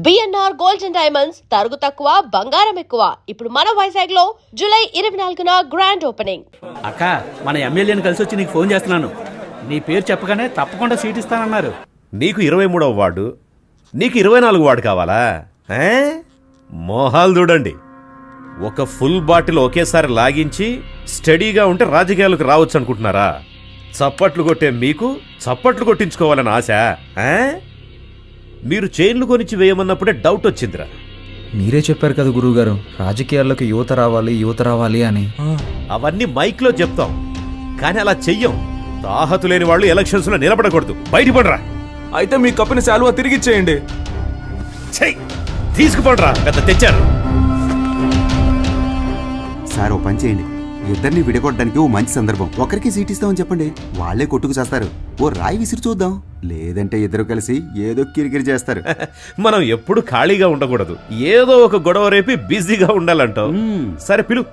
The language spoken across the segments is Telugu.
బిఎన్ఆర్ గోల్డ్ అండ్ డైమండ్స్ తరుగు తక్కువ బంగారం ఎక్కువ. ఇప్పుడు మన వైజాగ్ లో జూలై 24న గ్రాండ్ ఓపెనింగ్. అక్క, మన ఎమ్మెల్యేని కలిసి వచ్చి నీకు ఫోన్ చేస్తున్నాను. నీ పేరు చెప్పగానే తప్పకుండా సీట్ ఇస్తానన్నారు. నీకు 23వ వార్డు, నీకు 24 వార్డు కావాలా? మోహాలు చూడండి. ఒక ఫుల్ బాటిల్ ఒకేసారి లాగించి స్టడీగా ఉంటే రాజకీయాలకు రావచ్చు అనుకుంటున్నారా? చప్పట్లు కొట్టే మీకు చప్పట్లు కొట్టించుకోవాలని ఆశ? మీరు చైన్లు కొనిచ్చి వేయమన్నప్పుడే డౌట్ వచ్చిందిరా. మీరే చెప్పారు కదా గురువుగారు, రాజకీయాల్లోకి యువత రావాలి అని. అవన్నీ మైక్లో చెప్తాం, కానీ అలా చెయ్యం. తాహతు లేని వాళ్ళు ఎలక్షన్స్ లో నిలబడకూడదు. బయటపడరా. అయితే మీ కప్పిన శాలువా తిరిగిచ్చేయండి. తీసుకుపడరా, పెద్ద తెచ్చారు. సార్, ఓ పని చేయండి. ఇద్దరిని విడగొట్టడానికి ఓ మంచి సందర్భం. ఒకరికి సీట్ ఇస్తామని చెప్పండి, వాళ్లే కొట్టుకు చేస్తారు. ఓ రాయి విసిరి చూద్దాం. లేదంటే ఇద్దరు కలిసి ఏదో కిరికిరి చేస్తారు. మనం ఎప్పుడు ఖాళీగా ఉండకూడదు, ఏదో ఒక గొడవ రేపి బిజీగా ఉండాలంటావు. సరే పిలు.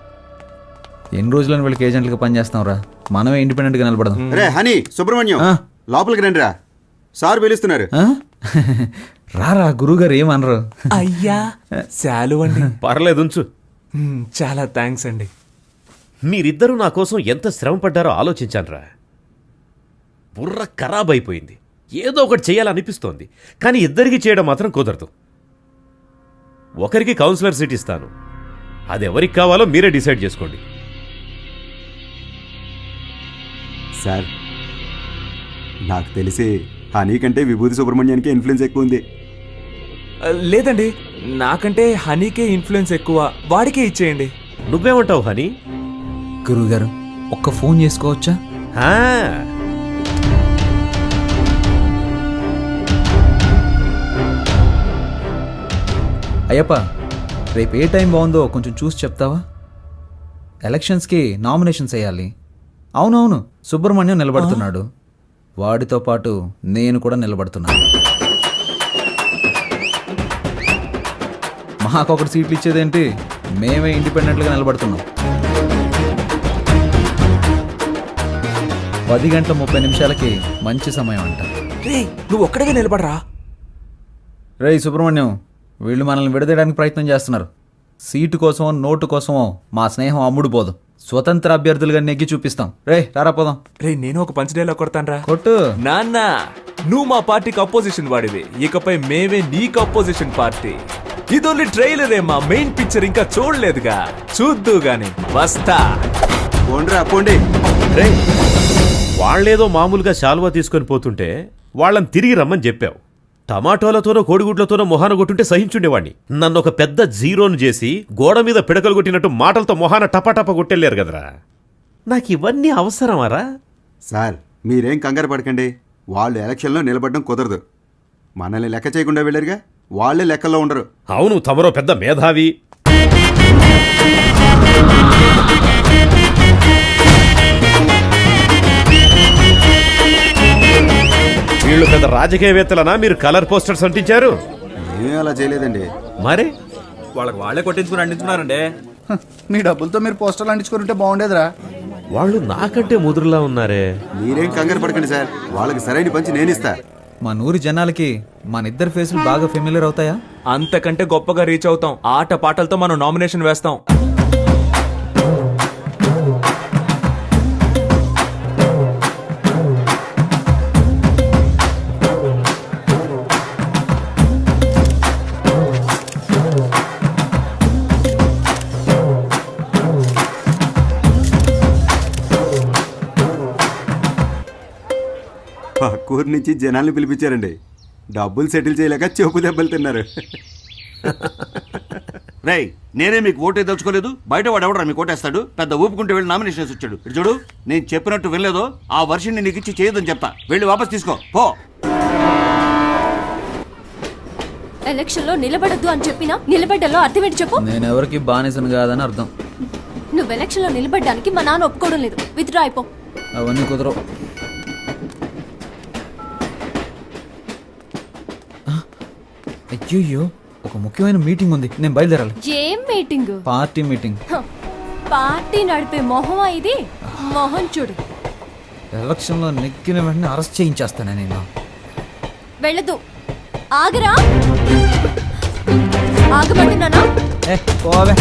ఎన్ని రోజులను వీళ్ళకి ఏజెంట్లుగా పనిచేస్తాంరా, మనమే ఇండిపెండెంట్ గా నిలబడదాం. రే హనీ, సుబ్రహ్మణ్యం, లోపలికి రండి రా. సార్ పిలుస్తున్నారు. రారా, గురువుగారు ఏమనరు. అయ్యా శాలువ అండి. పర్లేదు, ఉంచు. చాలా థ్యాంక్స్ అండి. మీరిద్దరూ నా కోసం ఎంత శ్రమ పడ్డారో ఆలోచించానురా. బుర్ర ఖరాబ్ అయిపోయింది. ఏదో ఒకటి చేయాలనిపిస్తోంది, కానీ ఇద్దరికి చేయడం మాత్రం కుదరదు. ఒకరికి కౌన్సిలర్ సీట్ ఇస్తాను, అది ఎవరికి కావాలో మీరే డిసైడ్ చేసుకోండి. సార్, నాకు తెలిసి హనీ కంటే విభూతి సుబ్రహ్మణ్యానికి ఇన్ఫ్లుయెన్స్ ఎక్కువ ఉంది. లేదండి, నాకంటే హనీకే ఇన్ఫ్లుయెన్స్ ఎక్కువ. వాడికే ఇచ్చేయండి. నువ్వేమంటావు హనీ? గురువుగారు, ఒక్క ఫోన్ చేసుకోవచ్చా? అయ్యప్ప, రేపు ఏ టైం బాగుందో కొంచెం చూసి చెప్తావా? ఎలక్షన్స్కి నామినేషన్స్ వేయాలి. అవునవును, సుబ్రహ్మణ్యం నిలబడుతున్నాడు, వాడితో పాటు నేను కూడా నిలబడుతున్నాను. మాకొకటి సీట్లు ఇచ్చేదేంటి, మేమే ఇండిపెండెంట్గా నిలబడుతున్నాం. 10:30 మంచి సమయం అంట. రే, నువ్వు ఒక్కడిగా నిలబడరా. రేయ్ సుబ్రహ్మణ్యం, వీళ్ళు మనల్ని విడదీయడానికి ప్రయత్నం చేస్తున్నారు. సీటు కోసమో నోటు కోసమో మా స్నేహం అమ్ముడుపోదు. స్వతంత్ర అభ్యర్థులుగా నెగ్గి చూపిస్తాం. రే రారా పోదాం. రే, నేను ఒక పంచడేలా కొడతాను. కొట్టు. నాన్న, నువ్వు మా పార్టీకి అపోజిషన్ వాడివి, ఇకపై మేమే నీకు అపోజిషన్ పార్టీ. ఇది ఓన్లీ ట్రైలరే, మా మెయిన్ పిక్చర్ ఇంకా చూడలేదుగా. చూద్దు గాని వస్తా. పోండ్రా పోండి. రే, వాళ్ళేదో మామూలుగా శాలువా తీసుకొని పోతుంటే వాళ్ళని తిరిగి రమ్మని చెప్పావు. టమాటోలతోనో కోడిగుడ్లతోనో మొహాన కొట్టుంటే సహించుండేవాణ్ణి. నన్ను ఒక పెద్ద జీరోను చేసి గోడ మీద పిడకలు కొట్టినట్టు మాటలతో మొహాన టపాటపా కొట్టెళ్ళారు కదరా. నాకు ఇవన్నీ అవసరమారా? సార్, మీరేం కంగారు పడకండి. వాళ్ళు ఎలక్షన్లో నిలబడడం కుదరదు. మనల్ని లెక్క చేయకుండా వెళ్ళారుగా, వాళ్ళే లెక్కల్లో ఉండరు. అవును, తమరో పెద్ద మేధావి. వీళ్ళు పెద్ద రాజకీయవేత్తలనా? మీరు కలర్ పోస్టర్స్ అంటించారు? ఏం అలా చేయలేదండి. మరి వాళ్ళకి వాళ్ళే కొట్టించుకుని అంటించుకున్నారండి. మీ డబ్బులతో మీరు పోస్టర్లు అంటించుకుంటే బాగుండేదిరా. వాళ్ళు నాకంటే ముదురులా ఉన్నారే. మీరేం కంగారు పడకండి సార్, వాళ్ళకి సరైన పంచి నేనిస్తా. మా నూరి జనాలకి మన ఇద్దరు ఫేసులు బాగా ఫెమిలియర్ అవుతాయా? అంతకంటే గొప్పగా రీచ్ అవుతాం. ఆట పాటలతో మనం నామినేషన్ వేస్తాం. పక్కూరు నుంచి జనాల్ని పిలిపించారండి. డబ్బులు సెటిల్ చేయలేక చెప్పు దెబ్బలు తిన్నారు. రేయ్, నేనే మీకు ఓటే దలుచుకోలేదు, బయట వాడు ఎవడరా మీకు ఓటేస్తాడు? పెద్ద ఊపుకుంటే వెళ్ళి నామినేషన్ వచ్చాడు. ఇటు చూడు, నేను చెప్పినట్టు వినలేదో ఆ వర్షన్ని నీకు ఇచ్చి చేయదని చెప్తా. వెళ్ళి వాపస్ తీసుకో పో. ఎలక్షన్ లో నిలబడద్దు అని చెప్పినా నిలబడ్డలో అర్థం ఏంటి చెప్పు? నేను ఎవరికి బానిసను కాదని అర్థం. నువ్వు ఎలక్షన్ లో నిలబడ్డానికి మా నాన్న ఒప్పుకోవడం లేదు. విత్డ్రా అయిపో. అవన్నీ కుదరవు. అయ్యో, ఒక ముఖ్యమైన మీటింగ్ ఉంది, నేను బయలుదేరాలి. ఏం మీటింగ్? Party meeting. పార్టీ నడిపే మొహమా ఇది? మొహం చూడు. ఎలక్షన్లో నెగ్గిన వెంటనే అరెస్ట్ చేయించేస్తాను నేను. వెళ్ళదు. ఆగరా. అన్నానా? ఏ పోవే.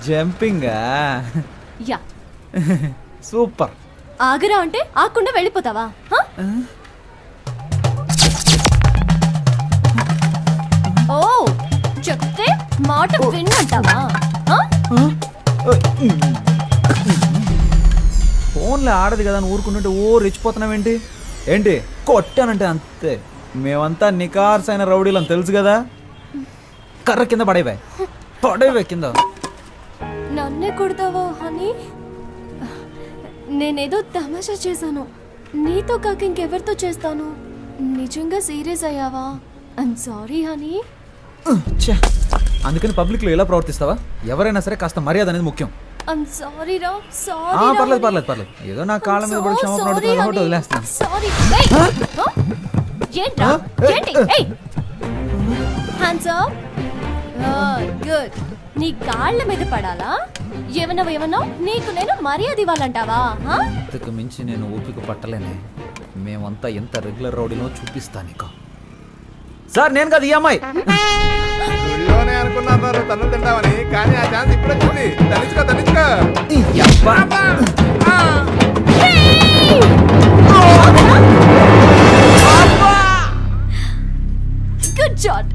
జంపింగా యా. సూపర్. ఆగరా అంటే ఆకుండా వెళ్ళిపోతావా? హ? ఓ చెప్తే మాట విన్నంటావా? హ? ఫోన్లో ఆడదు కదా అని ఊరుకుంటుంటే ఓ రెచ్చిపోతున్నావేంటి? ఏంటి కొట్టానంటే అంతే. మేమంతా నికార్సైన రౌడీలని తెలుసు కదా. కర్ర కింద పడేవే కింద. నన్నే కొడతావా హనీ? నేనేదో తమాషా చేశాను. నీతో కాక ఇంకెవరితో చేస్తాను? నిజంగా సీరియస్ అయ్యావా? I'm sorry honey. ఛే, అందుకని పబ్లిక్లో ఎలా ప్రవర్తిస్తావా? ఎవరైనా సరే కాస్త మర్యాద అనేది ముఖ్యం. ఐమ్ సారీ రా. ఆ, సారీ. పర్లేదు. ఏదో నా కాళ్ళ మీద పడి క్షమాపణ అడుగుతున్నాను కాబట్టి వదిలేస్తాను. సారీ. ఏంట్రా? ఏంటి? ఏయ్ హ్యాండ్స్ అప్. గుడ్. నీ కాళ్ళ మీద పడాలా? ఏమన్నా నీకు నేను మర్యాద ఇవ్వాలంటావా? ఇంతకు మించి నేను ఓపిక పట్టలేనే. మేమంతా ఎంత రెగ్యులర్ రౌడీనో చూపిస్తా నీకు. సార్ నేను కదా ఈ అమ్మాయి. అనుకున్నారు తన్ను తింటామని, కానీ ఆ ఛాన్స్ ఇప్పుడే వచ్చింది. తనిచ్చుకో. ఈ యబ్బా. Good shot.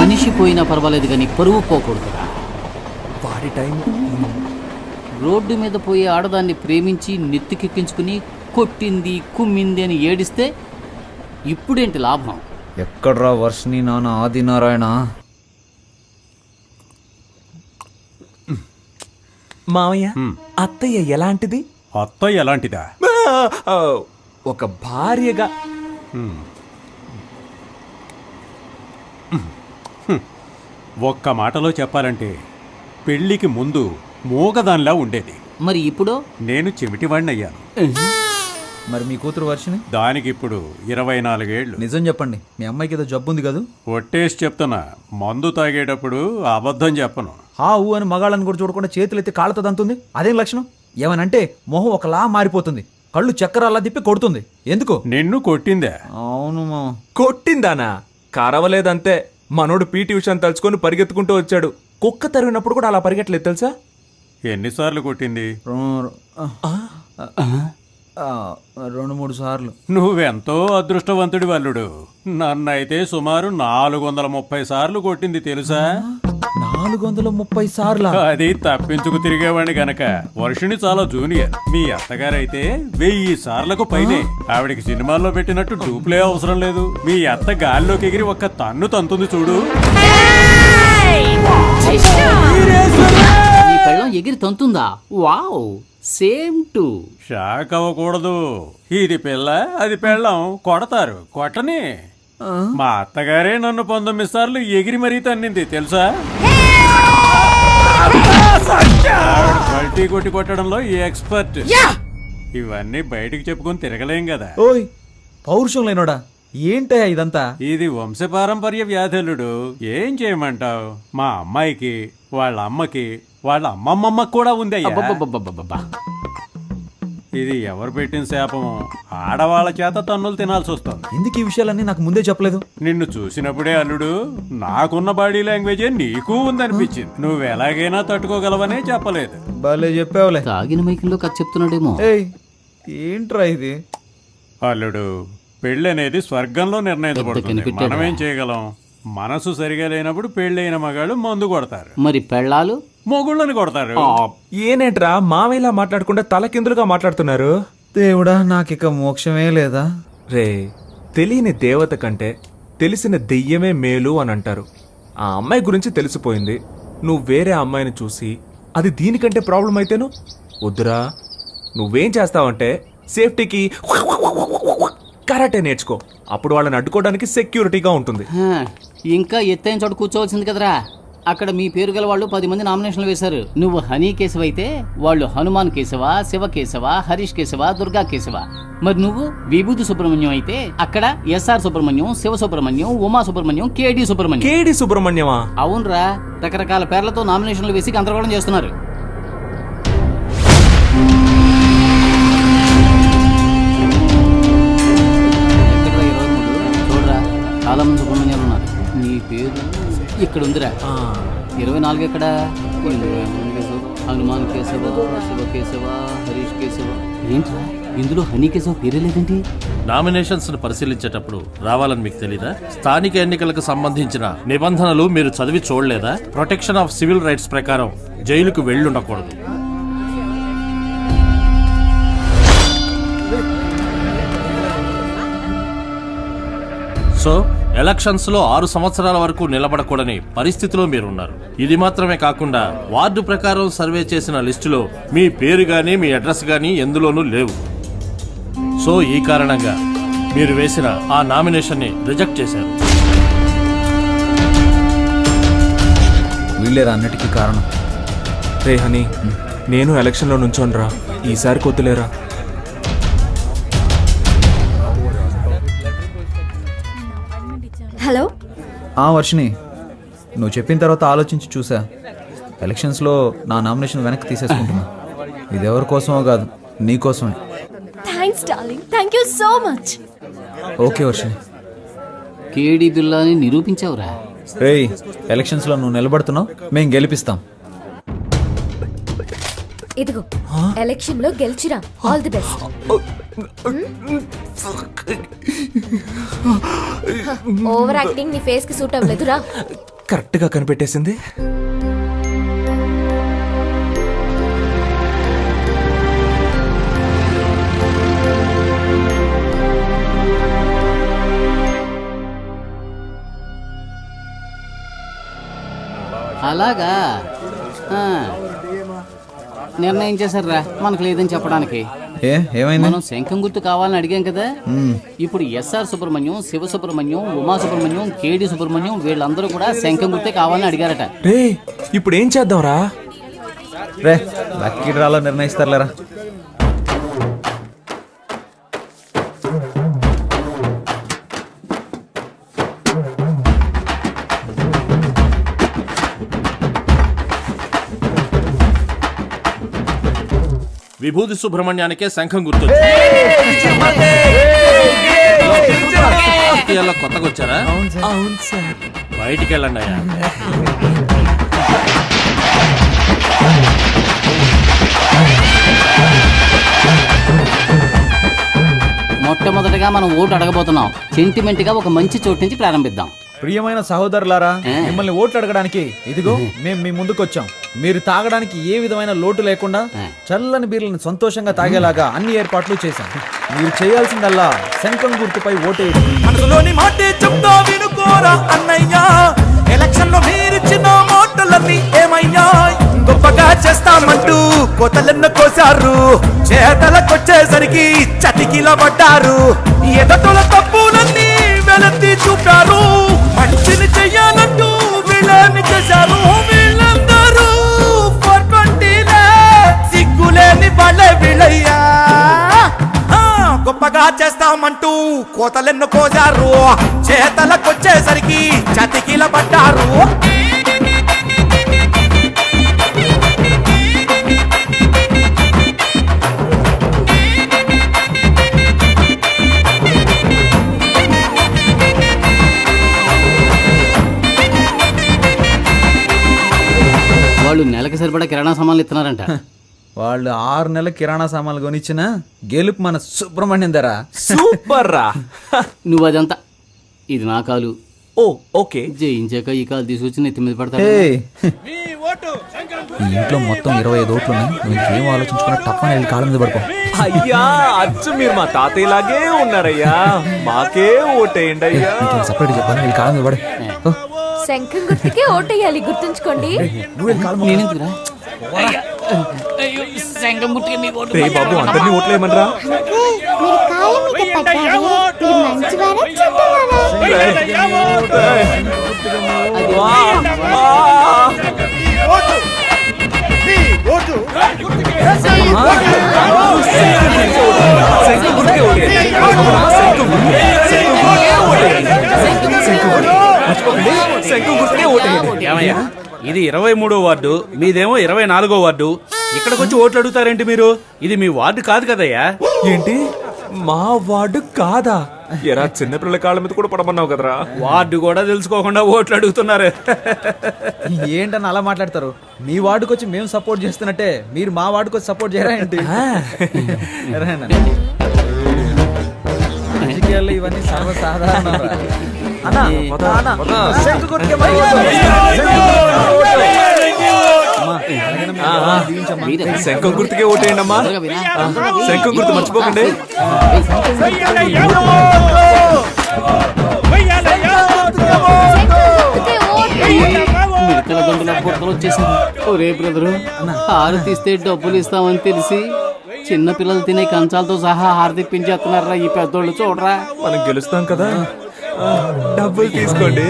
మనిషి పోయినా పర్వాలేదు కానీ పరువు పోకూడదురా. వాడి టైం. రోడ్డు మీద పోయే ఆడదాన్ని ప్రేమించి నెత్తికెక్కించుకుని కొట్టింది కుమ్మింది అని ఏడిస్తే ఇప్పుడేంటి లాభం? ఎక్కడ్రా వర్షిని నాన్న ఆదినారాయణ? మావయ్య, అత్తయ్య ఎలాంటిది? అత్తయ్య ఎలాంటిదా? ఒక భార్యగా. ఒక్క మాటలో చెప్పాలంటే పెళ్లికి ముందు మూగదానిలా ఉండేది. మరి ఇప్పుడు నేను చెవిటివాడిని అయ్యాను. మరి మీ కూతురు వర్షిని? దానికి ఇప్పుడు 24 ఏళ్ళు. నిజం చెప్పండి, మీ అమ్మాయికి ఏదో జబ్బు ఉంది కదా? ఒట్టేసి చెప్తున్నా, మందు తాగేటప్పుడు అబద్ధం చెప్పను. హా ఊ అని మగాళ్ళని కూడా చూడకుండా చేతులు ఎత్తి కాళ్ళతో దంతుంది. అదేం లక్షణం? ఏమనంటే మొహం ఒకలా మారిపోతుంది, కళ్ళు చక్కరాలా తిప్పి కొడుతుంది. ఎందుకు? నిన్ను కొట్టిందే. అవును మా. కొట్టిందానా? కరవలేదంతే. మనోడు పీటీ ఉషాని తలుచుకొని పరిగెత్తుకుంటూ వచ్చాడు. కుక్క తరిగినప్పుడు కూడా అలా పరిగెట్టలేదు తెలుసా? ఎన్నిసార్లు కొట్టింది? 2-3 సార్లు. నువ్వెంతో అదృష్టవంతుడి వల్లుడు. నన్నైతే సుమారు 430 సార్లు కొట్టింది తెలుసా? 430 సార్లా? అది తప్పించుకు తిరిగేవాడిని గనక. వర్షిణి చాలా జూనియర్. మీ అత్తగారైతే 1000 సార్లకు పైనే. ఆవిడికి సినిమాల్లో పెట్టినట్టు డూప్లే అవసరం లేదు. మీ అత్త గాల్లోకి ఎగిరి ఒక్క తన్ను తంతుంది చూడు. ఈ పెళ్ళం ఎగిరి తంతుందా? Wow, same to. షాక్ అవ్వకూడదు. ఇది పిల్ల, అది పెళ్ళం. కొడతారు, కొట్టని. మా అత్తగారే నన్ను 19 సార్లు ఎగిరి మరీ తన్నింది తెలుసా? పల్టీ కొట్టి కొట్టడంలో ఎక్స్పర్ట్. ఇవన్నీ బయటికి చెప్పుకొని తిరగలేం కదా. ఓయ్ పౌరుషం లేనోడా, ఏంటయ్యా ఇదంతా? ఇది వంశపారంపర్య వ్యాధులుడు. ఏం చేయమంటావు? మా అమ్మాయికి, వాళ్ళ అమ్మకి, వాళ్ళ అమ్మమ్మమ్మకి కూడా ఉంది. అబ్బబ్బబ్బబ్బబ్బబ్బా. ఇది ఎవరు పెట్టిన శాపము? ఆడవాళ్ళ చేత తన్నులు తినాల్సి వస్తుంది. ఎందుకు ఈ విషయాలన్నీ నాకు ముందే చెప్పలేదు? నిన్ను చూసినప్పుడే అల్లుడు, నాకున్న బాడీ లాంగ్వేజే నీకు ఉందనిపించింది. నువ్వు ఎలాగైనా తట్టుకోగలవనే చెప్పలేదు. భలే చెప్పావులే. తాగిన మైకంలో కథ చెప్తున్నాడేమో. ఏయ్ ఏంట్రా ఇది? అల్లుడు, పెళ్ళి అనేది స్వర్గంలో నిర్ణయించబడుతుంది. కనిపెట్టాడా? మనమేం చేయగలం? మనసు సరిగా లేనప్పుడు పెళ్ళైన మగాళ్ళు మందు కొడతారు, మరి పెళ్ళాలు మొగుళ్ళని కొడతారు. ఏనేంట్రా మావేలా మాట్లాడకుండా తలకిందులుగా మాట్లాడుతున్నారు? దేవుడా, నాకిక మోక్షమే లేదా? రే, తెలియని దేవత కంటే తెలిసిన దెయ్యమే మేలు అని అంటారు. ఆ అమ్మాయి గురించి తెలిసిపోయింది. నువ్వు వేరే అమ్మాయిని చూసి అది దీనికంటే ప్రాబ్లం అయితేను వద్దురా. నువ్వేం చేస్తావంటే సేఫ్టీకి కరాటే నేర్చుకో. అప్పుడు వాళ్ళని అడ్డుకోవడానికి సెక్యూరిటీగా ఉంటుంది. హా, ఇంకా ఎత్తైన చోట కూర్చోవలసింది కదరా. అక్కడ మీ పేరు గల వాళ్ళు 10 మంది నామినేషన్లు వేశారు. నువ్వు హనీ కేశవ అయితే వాళ్ళు హనుమాన్ కేశవ, శివ కేశవ, హరీష్ కేశవ, దుర్గా కేశవ. మరి నువ్వు విభూతి సుబ్రహ్మణ్యం అయితే అక్కడ ఎస్ఆర్ సుబ్రహ్మణ్యం, శివ సుబ్రహ్మణ్యం, ఉమా సుబ్రహ్మణ్యం, కేడి సుబ్రహ్మణ్యం. కేడి సుబ్రహ్మణ్యమా? అవునరా, రకరకాల పేర్లతో నామినేషన్లు వేసి గందరగోళం చేస్తున్నారు. ఎక్కడ్రా ఈ రోజు నువ్వు? చూడరా, చాలా మంది సుబ్రహ్మణ్యాలు ఉన్నారు. నీ పేరు ఇక్కడ ఉందిరా. 24 ఎక్కడ? హనుమాన్ కేశవ, శివ కేశవ, హరీష్ కేశవ. ఏంట్రా ఇందులో హనీ కేశవ పేరే లేదేంటి? నామినేషన్స్ ను పరిశీలించేటప్పుడు రావాలని మీకు తెలీదా? స్థానిక ఎన్నికలకు సంబంధించిన నిబంధనలు మీరు చదివి చూడలేదా? ప్రొటెక్షన్ ఆఫ్ సివిల్ రైట్స్ ప్రకారం జైలుకు వెళ్ళుండకూడదు. సో ఎలక్షన్స్ లో 6 సంవత్సరాల వరకు నిలబడకూడని పరిస్థితిలో మీరున్నారు. ఇది మాత్రమే కాకుండా వార్డు ప్రకారం సర్వే చేసిన లిస్టులో మీ పేరు గానీ మీ అడ్రస్ గానీ ఎందులోనూ లేవు. సో ఈ కారణంగా మీరు వేసిన ఆ నామినేషన్ ని రిజెక్ట్ చేశారు. వీళ్ళేరా అన్నిటికీ కారణం. రే హనీ, నేను ఎలక్షన్లో నుంచోనరా, ఈసారి కొద్దులేరా. హలో. వర్షిని, నువ్వు చెప్పిన తర్వాత ఆలోచించి చూసా. ఎలక్షన్స్లో నా నామినేషన్ వెనక్కి తీసేసుకుంటున్నా. ఇది ఎవరి కోసమో కాదు, నీ కోసమే. Thanks darling, thank you so much. Okay Varshini. కేడి బిల్లాని నిరూపించావురా. రేయ్, ఎలక్షన్స్లో నువ్వు నిలబడుతున్నావు, మేం గెలిపిస్తాం. ఇదిగో ఎలక్షన్ లో గెలిచిరా. All the best. Over acting నీ ఫేస్ కి సూట్ అవ్వలేదురా. కరెక్ట్ గా కనిపెట్టేసింది. అలాగా నిర్ణయం చేశారా? మనకు లేదని చెప్పడానికి. ఏమైంది? మనం శంఖం గుర్తు కావాలని అడిగాం కదా. ఇప్పుడు ఎస్ఆర్ సుబ్రహ్మణ్యం, శివ సుబ్రహ్మణ్యం, ఉమా సుబ్రహ్మణ్యం, కేడి సుబ్రహ్మణ్యం వీళ్ళందరూ కూడా శంఖం గుర్తే కావాలని అడిగారట. రే, ఇప్పుడు ఏం చేద్దాం రా? రే, లక్కీ డ్రాలో నిర్ణయిస్తారులేరా. విభూతి సుబ్రహ్మణ్యానికే శంఖం గుర్తు. కొత్తగా వచ్చారా? అవును సార్. బయటికి వెళ్ళండి అయ్యా. మొట్టమొదటిగా మనం ఓటు అడగబోతున్నాం. సెంటిమెంట్ గా ఒక మంచి చోటు నుంచి ప్రారంభిద్దాం. ప్రియమైన సహోదరులారా, మిమ్మల్ని ఓట్లు అడగడానికి ఇదిగో మేము మీ ముందుకు వచ్చాం. మీరు తాగడానికి ఏ విధమైన లోటు లేకుండా చల్లని బీర్లను సంతోషంగా తాగేలాగా అన్ని ఏర్పాట్లు చేశాం. మీరు చేయాల్సిందల్లా శంఖం గుర్తుపై ఓటేయండి. మనసులోని మాటే చెప్తా వినుకోరా అన్నయ్యా. ఎలక్షన్ లో మీరిచ్చిన మాటలన్నీ ఏమయ్యా? గొప్పగా చేస్తామంటూ కోతలెన్న కోసారు, చేతలకొచ్చేసరికి చతికిల పడ్డారు. ఎదటల తప్పులన్నీ వెలత్తి చూపారు, మంచిని చెయ్యాలంటూ వీళ్ళని చేశారు. వీళ్ళందరూ 420లే, సిగ్గులేని వాళ్ళే వీళ్ళయ్యా. గొప్పగా చేస్తామంటూ కోతలెన్ను కోసారు, చేతలకొచ్చేసరికి చతికిల పడ్డారు. వాళ్ళు నెలకి సరిపడా కిరాణా సామాన్లు ఇస్తున్నారంట. వాళ్ళు 6 నెలల కిరాణా సామాన్లు కొనిచ్చిన గెలుపు మన సుబ్రహ్మణ్యం ధర. సూపర్ రా. నువ్వు అదంతా, ఇది నా కాలు. ఓ ఓకే. జయించాక ఈ కాలు తీసుకొచ్చి నెత్తి మీద పడతాడు. ఈ ఇంట్లో మొత్తం 25 ఓట్లు ఉన్నాయి. నువ్వు ఇంకేం ఆలోచించుకున్నా తప్పని వెళ్ళి కాళ్ళ మీద పడుకో. అయ్యా, అచ్చు మీరు మా తాతయ్యలాగే ఉన్నారయ్యా. మాకే ఓటేయండి అయ్యా. సపరేట్ చెప్పాను, వెళ్ళి కాళ్ళ మీద పడే. శంఖం గుర్తుకే ఓటేయాలి, గుర్తుంచుకోండి. నేనెందుకురా? శంఖం గుర్తుకే మీ ఓటు. రే బాబు, అందరినీ ఓట్లేయమనరా. మీరు కాళ్ళ మీద పడ్డారు. మీరు మంచివారా చెడ్డవారా? ఏమయ్యా, ఇది 23వ వార్డు, మీదేమో 24వ వార్డు. ఇక్కడికి వచ్చి ఓట్లు అడుగుతారేంటి మీరు? ఇది మీ వార్డు కాదు కదయ్యా. ఏంటి మా వార్డు కాదా? ఎరా చిన్నపిల్లల కాళ్ళ మీద కూడా పడమన్నావు కదరా. వార్డు కూడా తెలుసుకోకుండా ఓట్లు అడుగుతున్నారు. ఏంటని అలా మాట్లాడతారు? మీ వార్డుకి వచ్చి మేము సపోర్ట్ చేస్తున్నట్టే మీరు మా వార్డుకి వచ్చి సపోర్ట్ చేయరా ఏంటి? రాజకీయాల్లో ఇవన్నీ సర్వసాధారణం రా. అన్నా, అన్నా, శంకు గుర్తుకే మరి ఓటు. అమ్మా, అలాగేనమ్మా, దీవించమ్మా. శంఖం గుర్తుకే ఓటేయండి అమ్మా. శంఖం గుర్తు మర్చిపోకండి. మిడతల దండుల బుట్టలు వచ్చేసారు. ఒరే బ్రదరు, హారు తీస్తే డబ్బులు ఇస్తామని తెలిసి చిన్న పిల్లలు తినే కంచాలతో సహా హారు తెప్పించేస్తున్నారా ఈ పెద్దోళ్ళు. చూడరా, మనం గెలుస్తాం కదా. డబ్బులు తీసుకోండి.